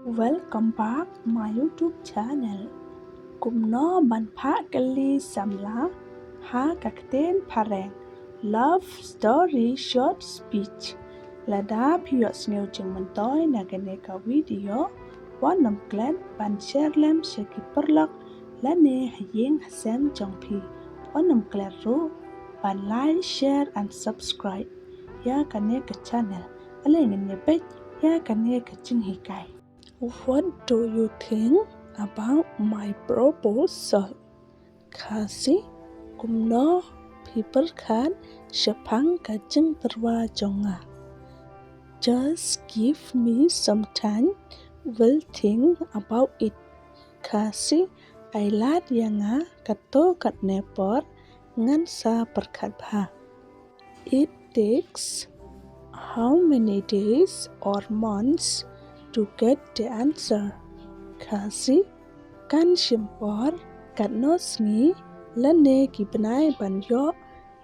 Welcome back my YouTube channel. Cùng nó bàn phá kali samla ha kakten pareng love story short speech là đá pios nêu chừng mình tối na gane ka video wanam klan ban share lem shaki perlak lane hayeng hasem jongpi wanam klan ru ban like share and subscribe ya kane ka channel ale ngene page ya kane ka ching hikai. What do you think about my proposal? Kasi kumno people kan shapang kajeng terwa jonga. Just give me some time, will think about it. Kasi ay lad yanga kato kat nepor ngan sa perkat ba. It takes how many days or months to get the answer. Kasi kan shimpor kat nosni lane kibnai banyo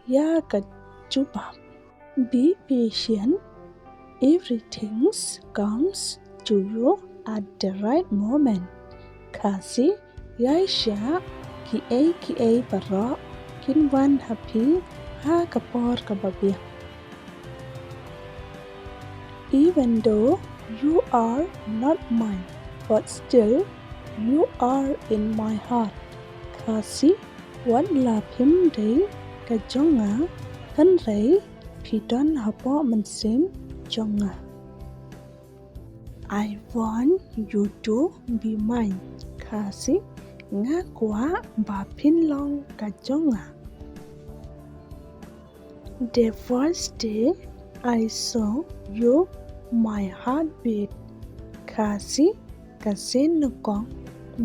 ya kat jubab. Be patient. Everything comes to you at the right moment. Kasi yaisha ki ay baro kinwan happy ha kapor kababia. Even though you are not mine, but still you are in my heart. Kasi wan la phim đấy ka jonga kan rei pidon hapo mansim jonga. I want you to be mine. Kasi nga kwa ba pin long ka jonga. The first day I saw you, my heart beat. Kasi kasin nukong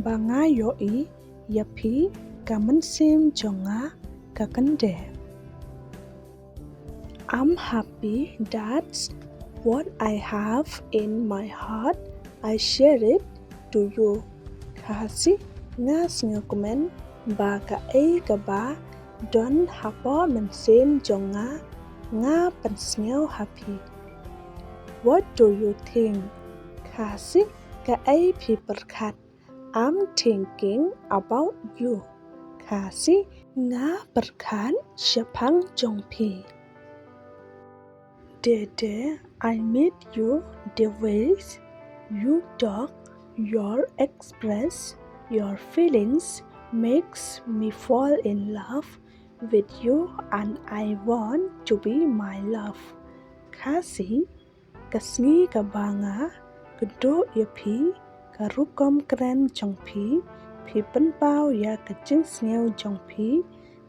bangayo I yapi kamansim jonga kakande. I'm happy that's what I have in my heart. I share it to you. Kasi ngas ngakumen ba ka ay ka ba don hapo mansim jonga nga pansngaw happy. What do you think? Kasi ka ay piperkat. I'm thinking about you. Kasi nga perkan syapang jongpi. The day I meet you, the ways you talk, your express, your feelings makes me fall in love with you and I want to be my love. Kasi kasngi kabanga kudo yapi karukom kren jongpi pipen pao ya kajing sneo jongpi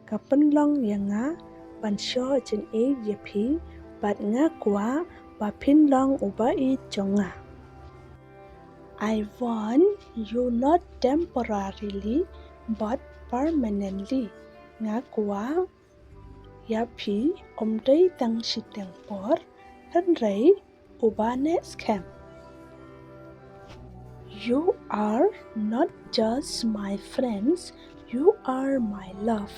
kapen long yanga bansho jeng e yapi bat nga kwa ba pin long uba I jonga. I want you not temporarily but permanently. Nga kwa yapi omday tang siteng por han rei uba next camp. You are not just my friends, you are my love.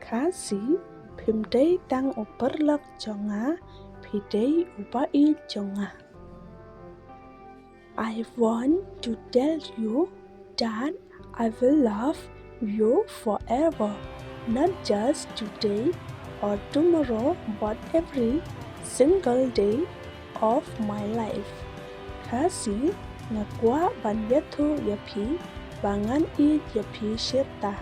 Kasi pimday tang uperlak jonga, pidey ubai jonga. I want to tell you that I will love you forever, not just today or tomorrow, but every single day of my life. Kasi ngakwa ban yathu yapi bangan I yapi shirta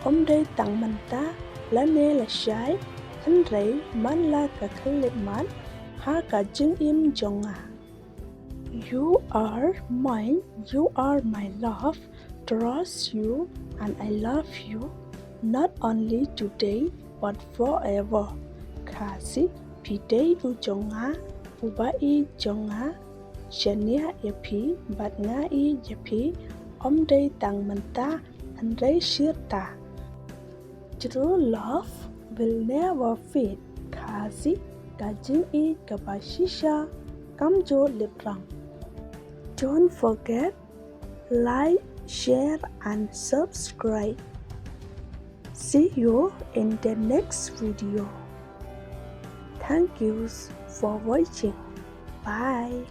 omday tang manta lane la shai han rei man la ka khalit man ha ka jing im jonga. You are mine, you are my love, trust you and I love you not only today but forever. Kasi pidey u jonga uba I jonga shania yapi bat nga I yapi omday tang manta and rei shirta. True love will never fade. Kasi kajing I kabashisha kamjo liprang. Don't forget like, share and subscribe. See you in the next video. Thank you for watching. Bye.